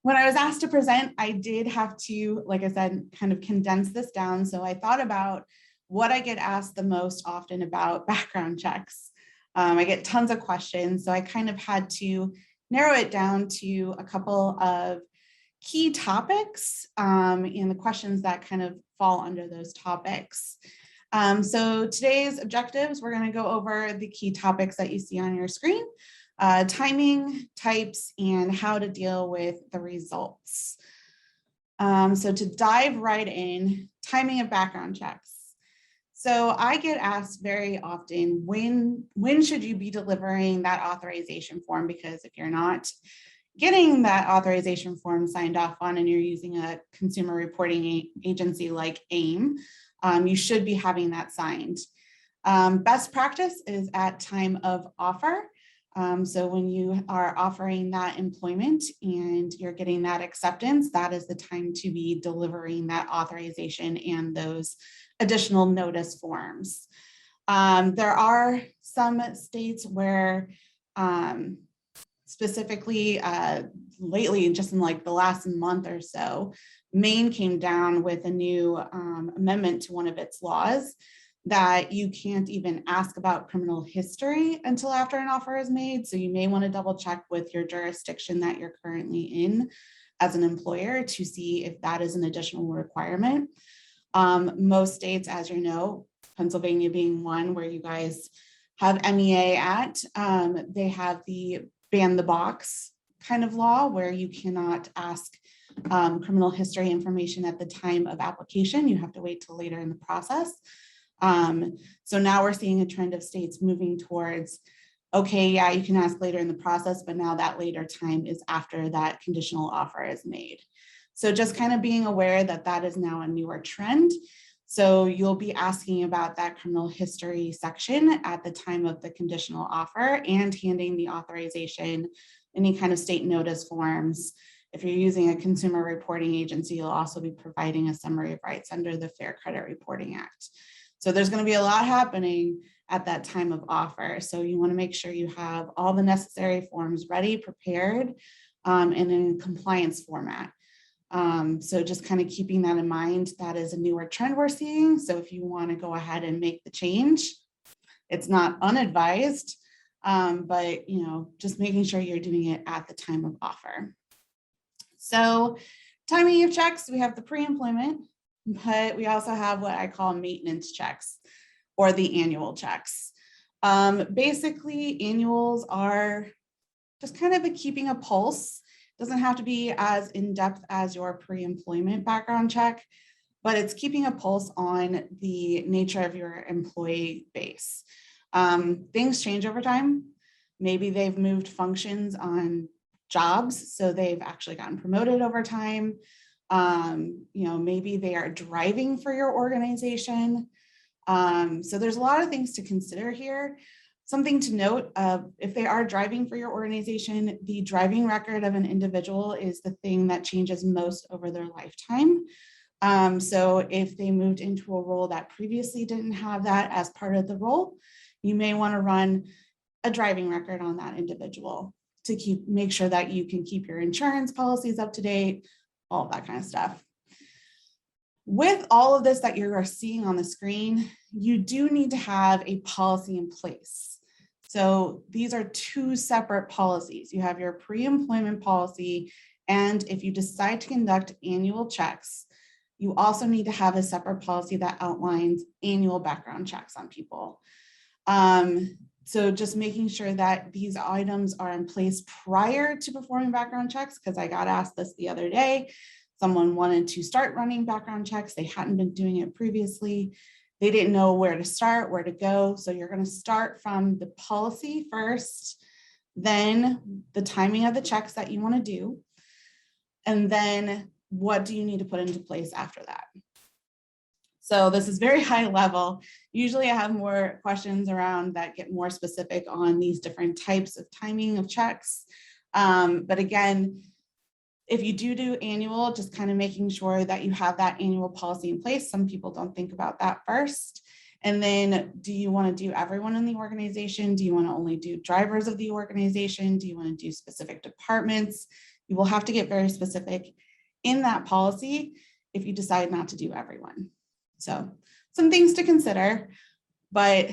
When I was asked to present, I did have to, like I said, kind of condense this down. So I thought about what I get asked the most often about background checks. I get tons of questions, so I kind of had to narrow it down to a couple of key topics and the questions that kind of fall under those topics. So today's objectives, we're going to go over the key topics that you see on your screen. Timing, types, and how to deal with the results. So to dive right in, timing of background checks. So I get asked very often, when should you be delivering that authorization form? Because if you're not getting that authorization form signed off on and you're using a consumer reporting agency like AIM, you should be having that signed. Best practice is at time of offer. So when you are offering that employment and you're getting that acceptance, that is the time to be delivering that authorization and those additional notice forms. There are some states where specifically lately, just in like the last month or so, Maine came down with a new amendment to one of its laws that you can't even ask about criminal history until after an offer is made. So you may want to double check with your jurisdiction that you're currently in as an employer to see if that is an additional requirement. Most states, as you know, Pennsylvania being one where you guys have MEA at, they have the ban the box kind of law where you cannot ask criminal history information at the time of application. You have to wait till later in the process. So now we're seeing a trend of states moving towards, okay, yeah, you can ask later in the process, but now that later time is after that conditional offer is made. So just kind of being aware that that is now a newer trend. So you'll be asking about that criminal history section at the time of the conditional offer and handing the authorization, any kind of state notice forms. If you're using a consumer reporting agency, you'll also be providing a summary of rights under the Fair Credit Reporting Act. So there's going to be a lot happening at that time of offer. So you want to make sure you have all the necessary forms ready, prepared, and in compliance format. So just kind of keeping that in mind, that is a newer trend we're seeing. So if you want to go ahead and make the change, it's not unadvised, but just making sure you're doing it at the time of offer. So timing of checks, we have the pre-employment, but we also have what I call maintenance checks or the annual checks. Basically, annuals are just kind of keeping a pulse. Doesn't have to be as in-depth as your pre-employment background check, but it's keeping a pulse on the nature of your employee base. Things change over time. Maybe they've moved functions on jobs, so they've actually gotten promoted over time. Maybe they are driving for your organization. So there's a lot of things to consider here. Something to note, if they are driving for your organization, the driving record of an individual is the thing that changes most over their lifetime. So if they moved into a role that previously didn't have that as part of the role, you may want to run a driving record on that individual to make sure that you can keep your insurance policies up to date, all of that kind of stuff. With all of this that you're seeing on the screen, you do need to have a policy in place. So these are two separate policies. You have your pre-employment policy, and if you decide to conduct annual checks, you also need to have a separate policy that outlines annual background checks on people. So just making sure that these items are in place prior to performing background checks, because I got asked this the other day. Someone wanted to start running background checks. They hadn't been doing it previously. They didn't know where to start, where to go. So you're going to start from the policy first, then the timing of the checks that you want to do, and then what do you need to put into place after that? So this is very high level. Usually I have more questions around that get more specific on these different types of timing of checks. But again, if you do annual, just kind of making sure that you have that annual policy in place. Some people don't think about that first. And then do you want to do everyone in the organization? Do you want to only do drivers of the organization? Do you want to do specific departments? You will have to get very specific in that policy if you decide not to do everyone. So some things to consider, but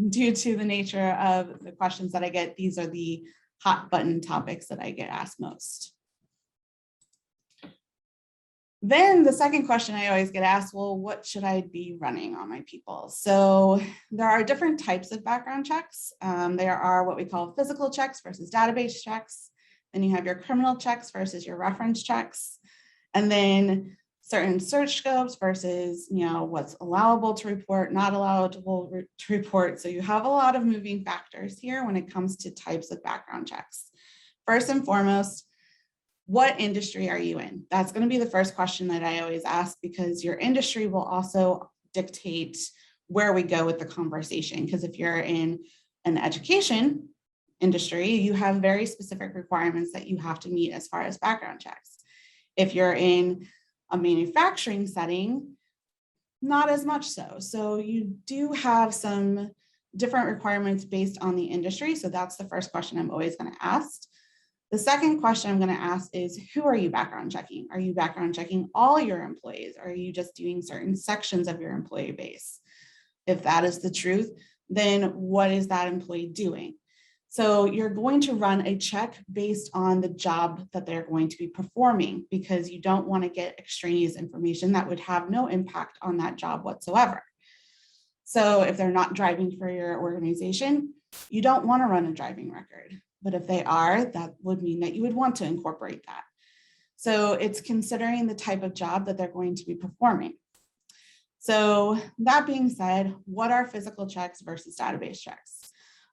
due to the nature of the questions that I get, these are the hot button topics that I get asked most. Then the second question I always get asked, well, what should I be running on my people? So there are different types of background checks. There are what we call physical checks versus database checks. Then you have your criminal checks versus your reference checks. And then certain search scopes versus, what's allowable to report, not allowable to report. So you have a lot of moving factors here when it comes to types of background checks. First and foremost, what industry are you in? That's going to be the first question that I always ask, because your industry will also dictate where we go with the conversation. Because if you're in an education industry, you have very specific requirements that you have to meet as far as background checks. If you're in a manufacturing setting, not as much so. So you do have some different requirements based on the industry. So that's the first question I'm always going to ask. The second question I'm going to ask is, who are you background checking? Are you background checking all your employees? Are you just doing certain sections of your employee base? If that is the truth, then what is that employee doing? So you're going to run a check based on the job that they're going to be performing, because you don't want to get extraneous information that would have no impact on that job whatsoever. So if they're not driving for your organization, you don't want to run a driving record. But if they are, that would mean that you would want to incorporate that. So it's considering the type of job that they're going to be performing. So that being said, what are physical checks versus database checks?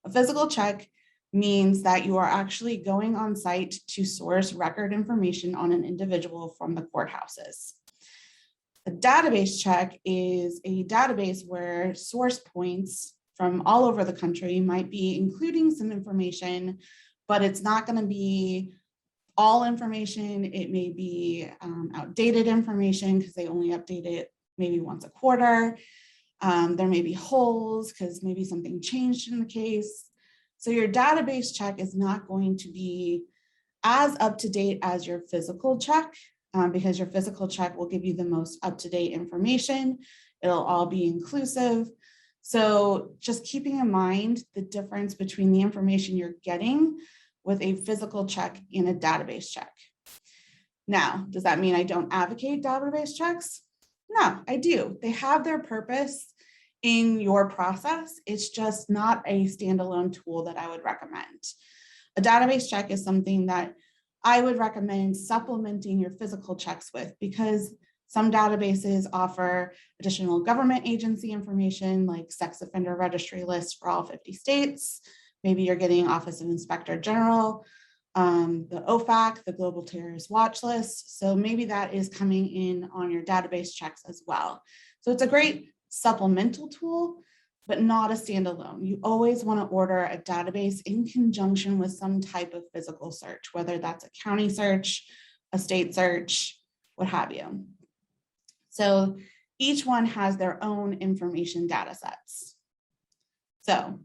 A physical check means that you are actually going on site to source record information on an individual from the courthouses. A database check is a database where source points from all over the country might be including some information, but it's not going to be all information. It may be outdated information because they only update it maybe once a quarter. There may be holes because maybe something changed in the case. So your database check is not going to be as up to date as your physical check, because your physical check will give you the most up-to-date information. It'll all be inclusive. So just keeping in mind the difference between the information you're getting with a physical check and a database check. Now, does that mean I don't advocate database checks? No, I do. They have their purpose in your process. It's just not a standalone tool that I would recommend. A database check is something that I would recommend supplementing your physical checks with, because some databases offer additional government agency information like sex offender registry lists for all 50 states. Maybe you're getting Office of Inspector General, the OFAC, the Global Terrorist Watch List. So maybe that is coming in on your database checks as well. So it's a great supplemental tool, but not a standalone. You always want to order a database in conjunction with some type of physical search, whether that's a county search, a state search, what have you. So each one has their own information data sets. So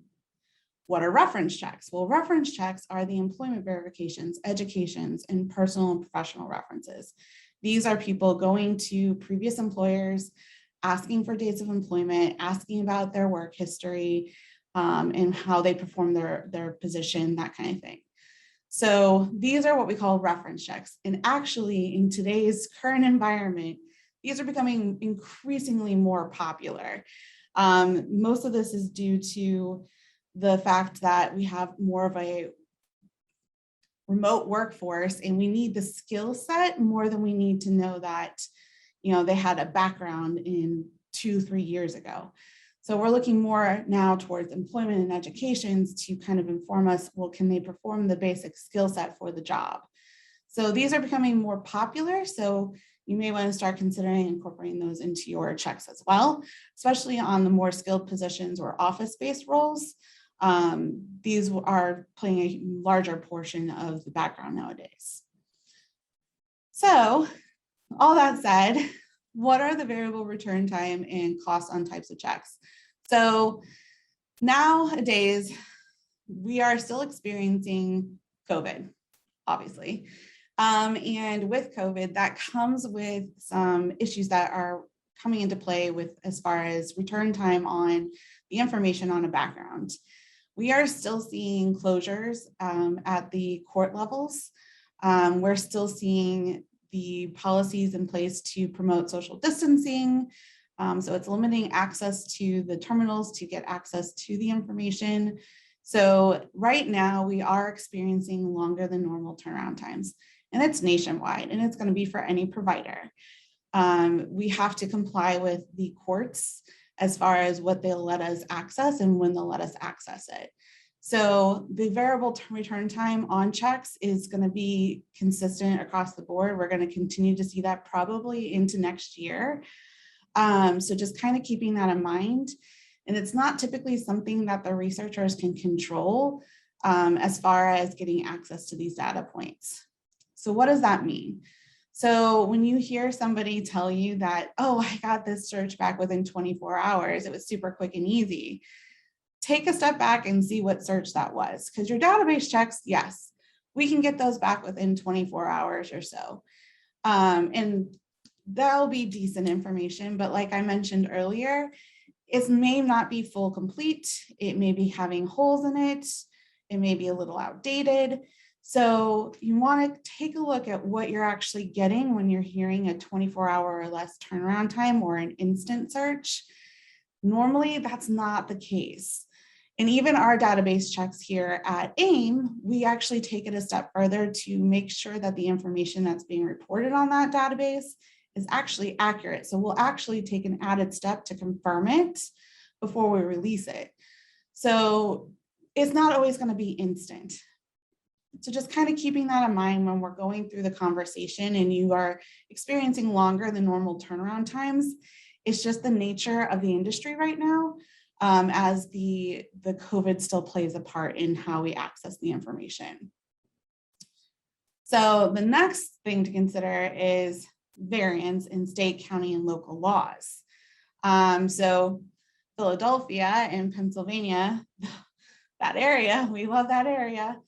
what are reference checks? Well, reference checks are the employment verifications, educations, and personal and professional references. These are people going to previous employers, asking for dates of employment, asking about their work history, and how they perform their position, that kind of thing. So these are what we call reference checks. And actually, in today's current environment, these are becoming increasingly more popular. Most of this is due to the fact that we have more of a remote workforce, and we need the skill set more than we need to know that, they had a background in 2-3 years ago. So we're looking more now towards employment and educations to kind of inform us, well, can they perform the basic skill set for the job? So these are becoming more popular. So you may want to start considering incorporating those into your checks as well, especially on the more skilled positions or office-based roles. These are playing a larger portion of the background nowadays. So all that said, what are the variable return time and cost on types of checks? So nowadays, we are still experiencing COVID, obviously. And with COVID, that comes with some issues that are coming into play with as far as return time on the information on a background. We are still seeing closures at the court levels. We're still seeing the policies in place to promote social distancing. So it's limiting access to the terminals to get access to the information. So right now we are experiencing longer than normal turnaround times, and it's nationwide, and it's going to be for any provider. We have to comply with the courts as far as what they'll let us access and when they'll let us access it. So the variable return time on checks is going to be consistent across the board. We're going to continue to see that probably into next year. So just kind of keeping that in mind. And it's not typically something that the researchers can control as far as getting access to these data points. So what does that mean? So when you hear somebody tell you that, oh, I got this search back within 24 hours, it was super quick and easy, take a step back and see what search that was. Because your database checks, yes, we can get those back within 24 hours or so. And that'll be decent information. But like I mentioned earlier, it may not be full complete. It may be having holes in it. It may be a little outdated. So you want to take a look at what you're actually getting when you're hearing a 24-hour or less turnaround time or an instant search. Normally, that's not the case. And even our database checks here at AIM, we actually take it a step further to make sure that the information that's being reported on that database is actually accurate. So we'll actually take an added step to confirm it before we release it. So it's not always going to be instant. So just kind of keeping that in mind when we're going through the conversation and you are experiencing longer than normal turnaround times. It's just the nature of the industry right now, as the COVID still plays a part in how we access the information. So the next thing to consider is variance in state, county, and local laws. So Philadelphia and Pennsylvania, that area, we love that area,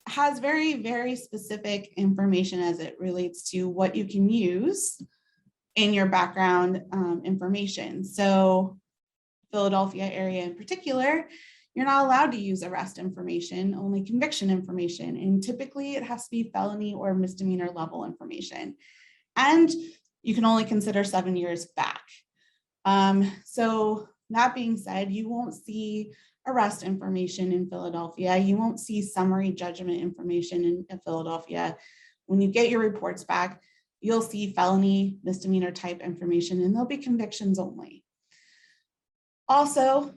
has very, very specific information as it relates to what you can use in your background information. So Philadelphia area in particular, you're not allowed to use arrest information, only conviction information. And typically it has to be felony or misdemeanor level information. And you can only consider 7 years back. So that being said, you won't see arrest information in Philadelphia. You won't see summary judgment information in Philadelphia. When you get your reports back, you'll see felony, misdemeanor type information, and there'll be convictions only. Also,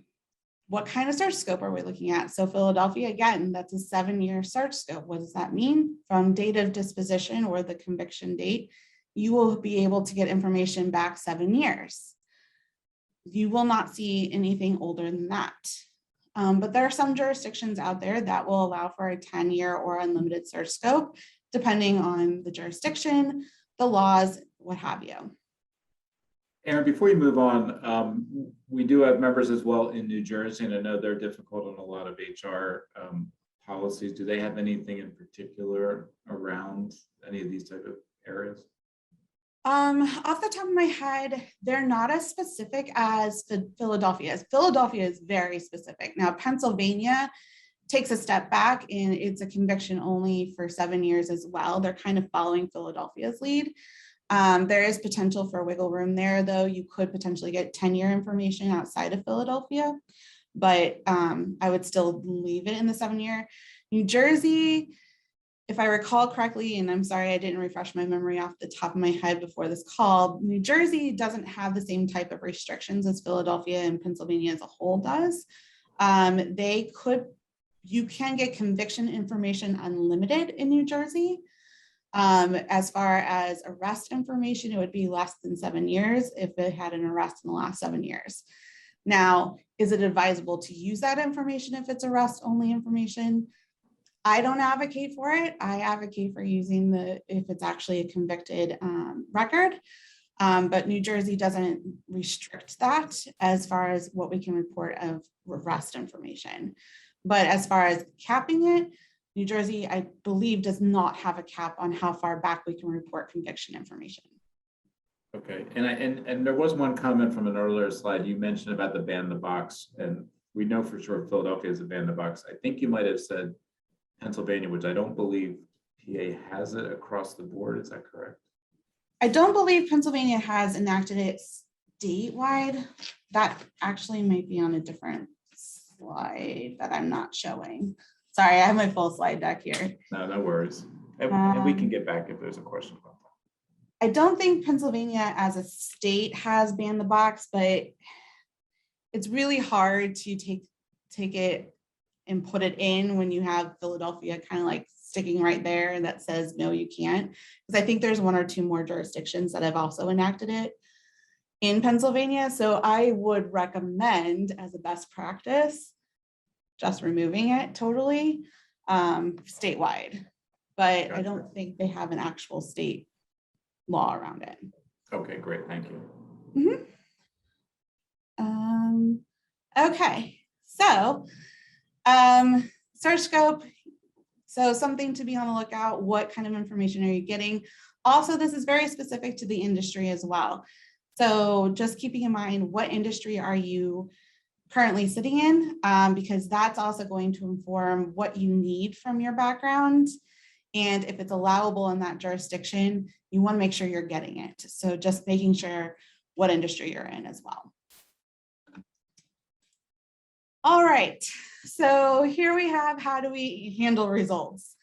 what kind of search scope are we looking at? So Philadelphia, again, that's a 7-year search scope. What does that mean? From date of disposition or the conviction date, you will be able to get information back 7 years. You will not see anything older than that. But there are some jurisdictions out there that will allow for a 10-year or unlimited search scope, depending on the jurisdiction, the laws, what have you. Aaron, before you move on, we do have members as well in New Jersey, and I know they're difficult on a lot of HR policies. Do they have anything in particular around any of these type of areas? Off the top of my head, they're not as specific as Philadelphia is. Philadelphia is very specific. Now, Pennsylvania takes a step back and it's a conviction only for 7 years as well. They're kind of following Philadelphia's lead. There is potential for wiggle room there, though. You could potentially get 10-year information outside of Philadelphia, but I would still leave it in the 7-year. New Jersey, if I recall correctly, and I'm sorry, I didn't refresh my memory off the top of my head before this call, New Jersey doesn't have the same type of restrictions as Philadelphia and Pennsylvania as a whole does. You can get conviction information unlimited in New Jersey. As far as arrest information, it would be less than 7 years if it had an arrest in the last 7 years. Now, is it advisable to use that information if it's arrest only information? I don't advocate for it. I advocate for using if it's actually a convicted record, but New Jersey doesn't restrict that as far as what we can report of arrest information. But as far as capping it, New Jersey, I believe, does not have a cap on how far back we can report conviction information. Okay, and there was one comment from an earlier slide, you mentioned about the ban the box, and we know for sure Philadelphia is a ban the box. I think you might have said Pennsylvania, which I don't believe PA has it across the board, is that correct? I don't believe Pennsylvania has enacted it statewide. That actually might be on a different slide that I'm not showing. Sorry, I have my full slide deck here. No, no worries. And we can get back if there's a question about that. I don't think Pennsylvania as a state has banned the box, but it's really hard to take it and put it in when you have Philadelphia kind of like sticking right there that says, no, you can't. Because I think there's one or two more jurisdictions that have also enacted it in Pennsylvania. So I would recommend as a best practice, just removing it totally statewide. But I don't think they have an actual state law around it. Okay, great, thank you. Okay, so search scope. So something to be on the lookout. What kind of information are you getting? Also, this is very specific to the industry as well. So just keeping in mind, what industry are you currently sitting in? Because that's also going to inform what you need from your background. And if it's allowable in that jurisdiction, you want to make sure you're getting it. So just making sure what industry you're in as well. All right, so here we have, how do we handle results?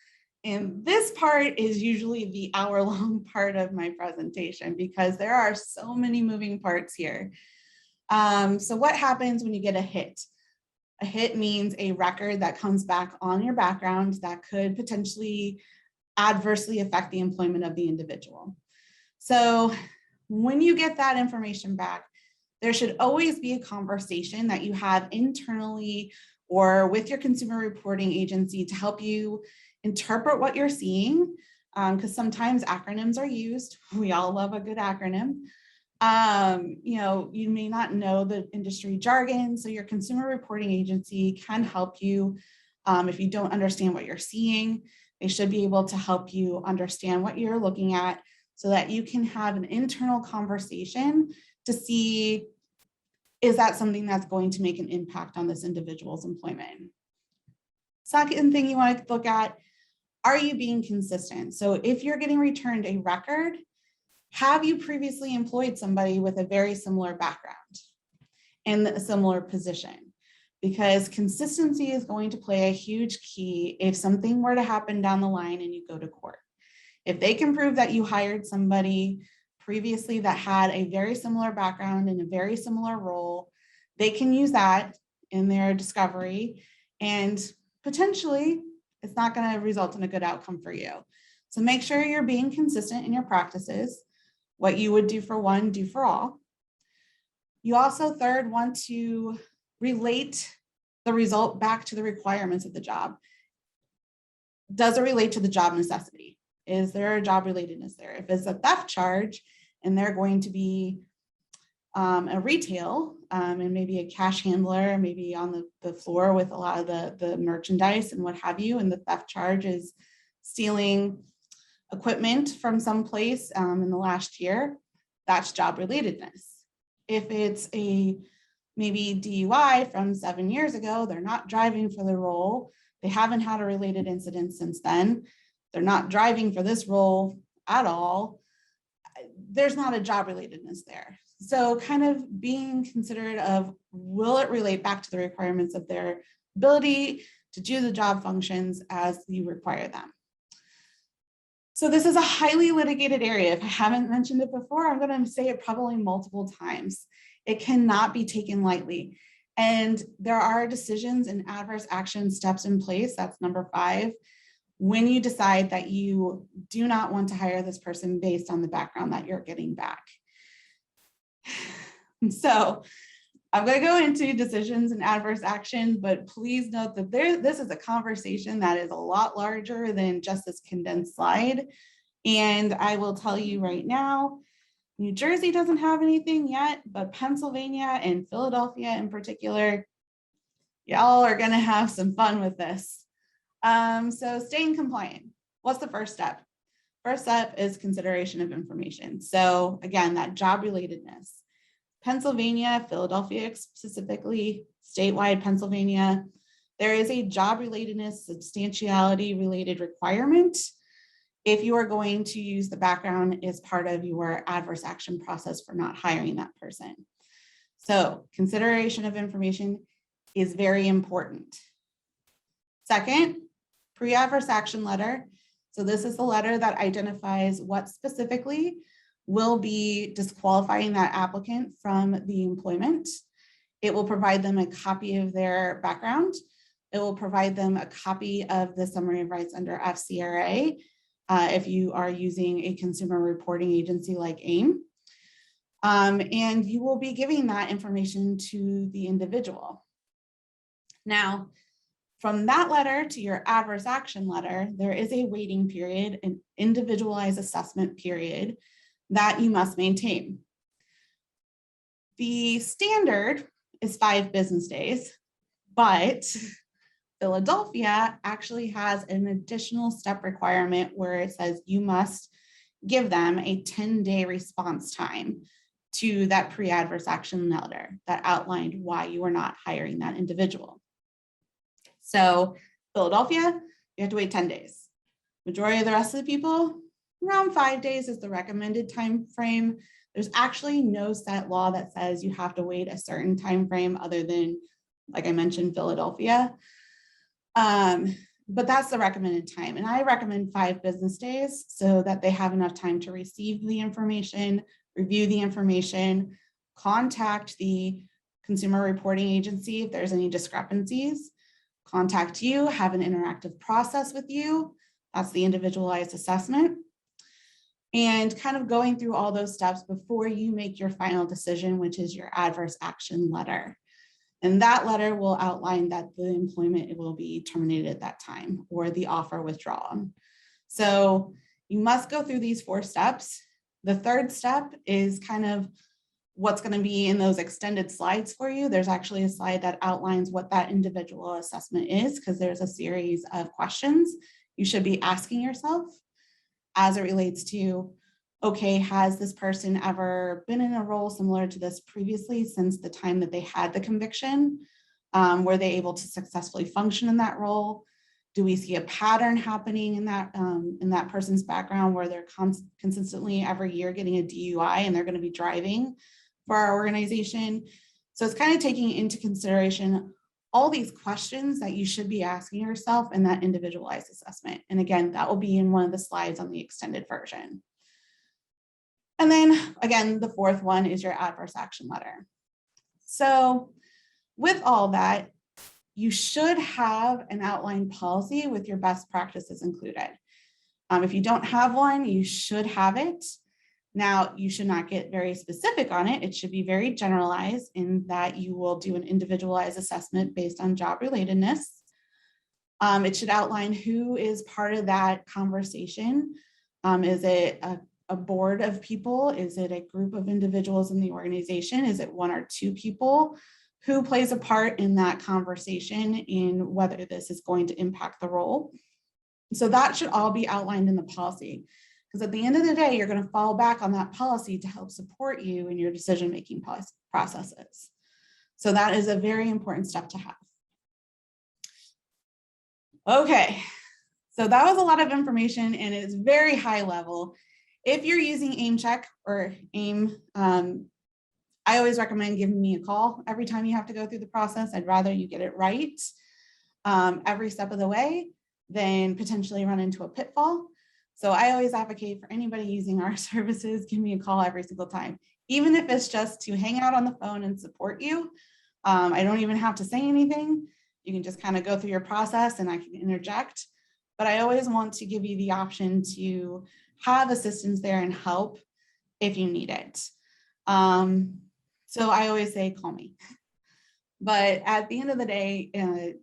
And this part is usually the hour-long part of my presentation because there are so many moving parts here. So what happens when you get a hit? A hit means a record that comes back on your background that could potentially adversely affect the employment of the individual. So when you get that information back, there should always be a conversation that you have internally or with your consumer reporting agency to help you interpret what you're seeing, because sometimes acronyms are used. We all love a good acronym. You may not know the industry jargon, so your consumer reporting agency can help you. If you don't understand what you're seeing, they should be able to help you understand what you're looking at so that you can have an internal conversation to see, is that something that's going to make an impact on this individual's employment? Second thing you want to look at, are you being consistent? So if you're getting returned a record, have you previously employed somebody with a very similar background and a similar position? Because consistency is going to play a huge key if something were to happen down the line and you go to court. If they can prove that you hired somebody previously that had a very similar background and a very similar role, they can use that in their discovery, and potentially it's not going to result in a good outcome for you. So make sure you're being consistent in your practices. What you would do for one, do for all. You also, third, want to relate the result back to the requirements of the job. Does it relate to the job necessity? Is there a job relatedness there? If it's a theft charge and they're going to be a retail and maybe a cash handler, maybe on the floor with a lot of the merchandise and what have you, and the theft charge is stealing equipment from someplace in the last year, that's job relatedness. If it's a maybe DUI from 7 years ago, they're not driving for the role, they haven't had a related incident since then, they're not driving for this role at all, there's not a job relatedness there. So kind of being considerate of, will it relate back to the requirements of their ability to do the job functions as you require them? So this is a highly litigated area. If I haven't mentioned it before, I'm going to say it probably multiple times. It cannot be taken lightly. And there are decisions and adverse action steps in place. That's number 5. When you decide that you do not want to hire this person based on the background that you're getting back. So I'm going to go into decisions and adverse action, but please note that this is a conversation that is a lot larger than just this condensed slide. And I will tell you right now, New Jersey doesn't have anything yet, but Pennsylvania and Philadelphia in particular, y'all are going to have some fun with this. So staying compliant. What's the first step? First step is consideration of information. So again, that job relatedness. Pennsylvania, Philadelphia specifically, statewide Pennsylvania, there is a job relatedness substantiality related requirement if you are going to use the background as part of your adverse action process for not hiring that person. So consideration of information is very important. Second, pre-adverse action letter. So this is the letter that identifies what specifically will be disqualifying that applicant from the employment. It will provide them a copy of their background. It will provide them a copy of the summary of rights under FCRA if you are using a consumer reporting agency like AIM. And you will be giving that information to the individual. Now, from that letter to your adverse action letter, there is a waiting period, an individualized assessment period that you must maintain. The standard is 5 business days, but Philadelphia actually has an additional step requirement where it says you must give them a 10-day response time to that pre-adverse action letter that outlined why you are not hiring that individual. So Philadelphia, you have to wait 10 days. Majority of the rest of the people, around 5 days is the recommended time frame. There's actually no set law that says you have to wait a certain time frame other than, like I mentioned, Philadelphia. But that's the recommended time. And I recommend 5 business days so that they have enough time to receive the information, review the information, contact the consumer reporting agency if there's any discrepancies, contact you, have an interactive process with you. That's the individualized assessment. And kind of going through all those steps before you make your final decision, which is your adverse action letter. And that letter will outline that the employment will be terminated at that time or the offer withdrawn. So you must go through these 4 steps. The third step is kind of what's going to be in those extended slides for you. There's actually a slide that outlines what that individual assessment is, because there's a series of questions you should be asking yourself as it relates to, okay, has this person ever been in a role similar to this previously since the time that they had the conviction? Were they able to successfully function in that role? Do we see a pattern happening in that person's background where they're consistently every year getting a DUI and they're going to be driving for our organization? So it's kind of taking into consideration all these questions that you should be asking yourself in that individualized assessment. And again, that will be in one of the slides on the extended version. And then again, the 4th one is your adverse action letter. So with all that, you should have an outlined policy with your best practices included. If you don't have one, you should have it. Now, you should not get very specific on it. It should be very generalized in that you will do an individualized assessment based on job relatedness. It should outline who is part of that conversation. Is it a board of people? Is it a group of individuals in the organization? Is it 1 or 2 people? Who plays a part in that conversation in whether this is going to impact the role? So that should all be outlined in the policy, because at the end of the day, you're going to fall back on that policy to help support you in your decision-making processes. So that is a very important step to have. Okay, so that was a lot of information and it's very high level. If you're using AimCheck or AIM, I always recommend giving me a call every time you have to go through the process. I'd rather you get it right every step of the way than potentially run into a pitfall. So I always advocate for anybody using our services, give me a call every single time, even if it's just to hang out on the phone and support you. I don't even have to say anything. You can just kind of go through your process and I can interject. But I always want to give you the option to have assistance there and help if you need it. So I always say, call me. But at the end of the day,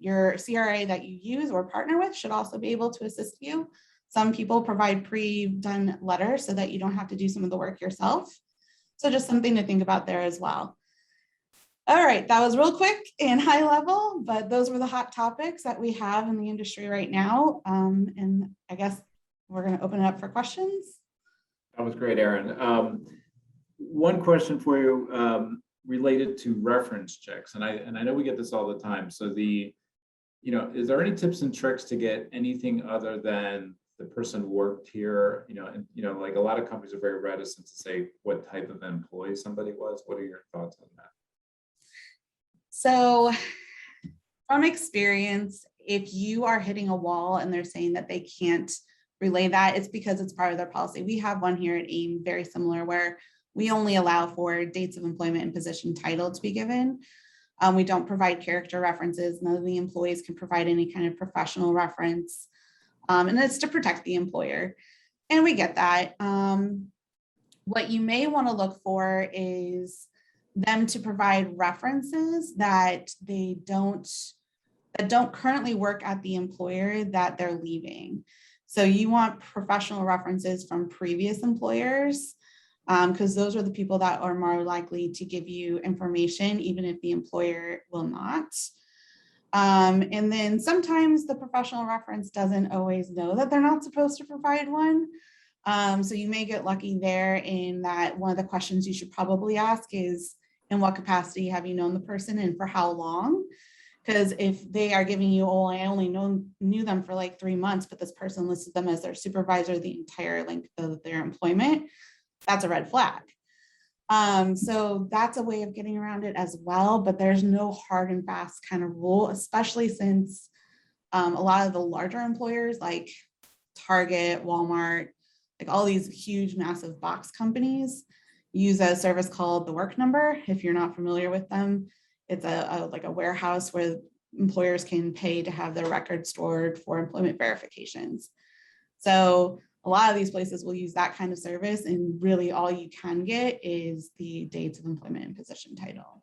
your CRA that you use or partner with should also be able to assist you. Some people provide pre-done letters so that you don't have to do some of the work yourself. So just something to think about there as well. All right, that was real quick and high level, but those were the hot topics that we have in the industry right now. And I guess we're going to open it up for questions. That was great, Erin. One question for you related to reference checks, and I know we get this all the time. So is there any tips and tricks to get anything other than the person worked here? And like a lot of companies are very reticent to say what type of employee somebody was. What are your thoughts on that? So from experience, if you are hitting a wall and they're saying that they can't relay that, it's because it's part of their policy. We have one here at AIM, very similar, where we only allow for dates of employment and position title to be given. We don't provide character references. None of the employees can provide any kind of professional reference. And it's to protect the employer. And we get that. What you may want to look for is them to provide references that don't currently work at the employer that they're leaving. So you want professional references from previous employers, because those are the people that are more likely to give you information, even if the employer will not. And then sometimes the professional reference doesn't always know that they're not supposed to provide one. So you may get lucky there in that one of the questions you should probably ask is, in what capacity have you known the person and for how long? Because if they are giving you, oh, I only knew them for like 3 months, but this person listed them as their supervisor the entire length of their employment, that's a red flag. So that's a way of getting around it as well, but there's no hard and fast kind of rule, especially since a lot of the larger employers like Target, Walmart, like all these huge, massive box companies use a service called The Work Number. If you're not familiar with them, it's like a warehouse where employers can pay to have their records stored for employment verifications. So a lot of these places will use that kind of service, and really all you can get is the dates of employment and position title.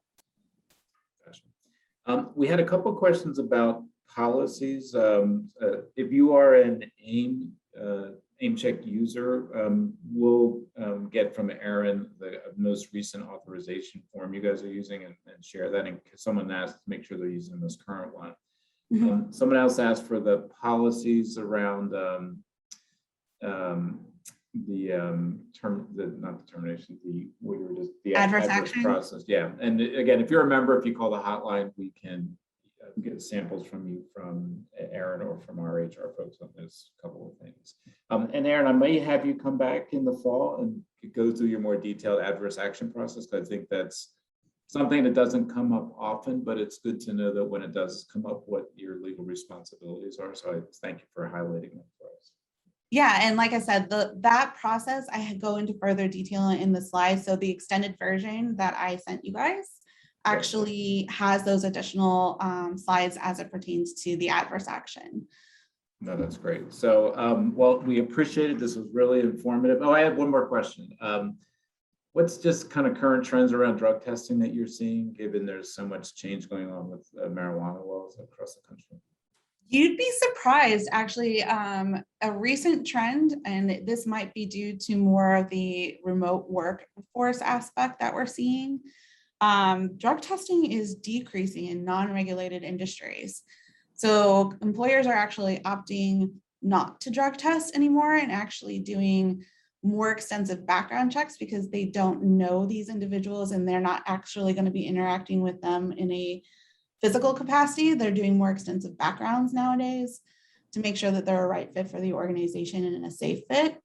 Gotcha. We had a couple of questions about policies. If you are an AIMCheck user, we'll get from Erin the most recent authorization form you guys are using and share that. And someone asked to make sure they're using this current one. Mm-hmm. Someone else asked for the policies around the adverse action process. Yeah, and again, if you're a member, if you call the hotline, we can get samples from you, from Erin or from our HR folks on those couple of things. And Erin, I may have you come back in the fall and go through your more detailed adverse action process, because I think that's something that doesn't come up often, but it's good to know that when it does come up, what your legal responsibilities are. So I thank you for highlighting that for us. Yeah, and like I said, that process I go into further detail in the slides. So the extended version that I sent you guys actually has those additional slides as it pertains to the adverse action. No, that's great. So, well, we appreciate it. This was really informative. Oh, I have one more question. What's just kind of current trends around drug testing that you're seeing, given there's so much change going on with marijuana laws across the country? You'd be surprised, actually. A recent trend, and this might be due to more of the remote workforce aspect that we're seeing. Drug testing is decreasing in non-regulated industries. So employers are actually opting not to drug test anymore and actually doing more extensive background checks because they don't know these individuals and they're not actually going to be interacting with them in a physical capacity. They're doing more extensive backgrounds nowadays to make sure that they're a right fit for the organization and a safe fit.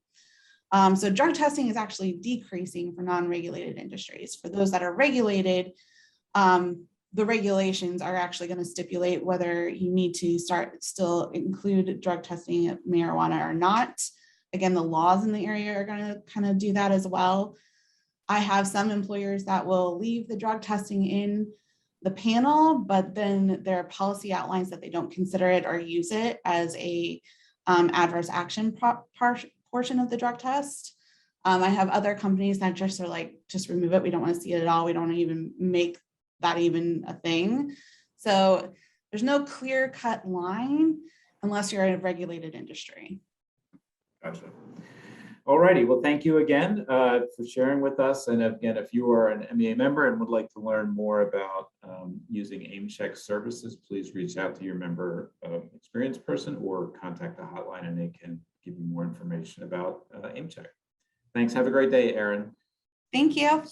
So drug testing is actually decreasing for non-regulated industries. For those that are regulated, the regulations are actually going to stipulate whether you need to still include drug testing of marijuana or not. Again, the laws in the area are going to kind of do that as well. I have some employers that will leave the drug testing in the panel, but then their policy outlines that they don't consider it or use it as a adverse action portion of the drug test. I have other companies that just are like, just remove it. We don't want to see it at all. We don't want to even make that even a thing. So there's no clear-cut line unless you're in a regulated industry. Gotcha. All righty. Well, thank you again for sharing with us. And again, if you are an MEA member and would like to learn more about using AimCheck services, please reach out to your member experience person or contact the hotline and they can give you more information about AimCheck. Thanks. Have a great day, Erin. Thank you.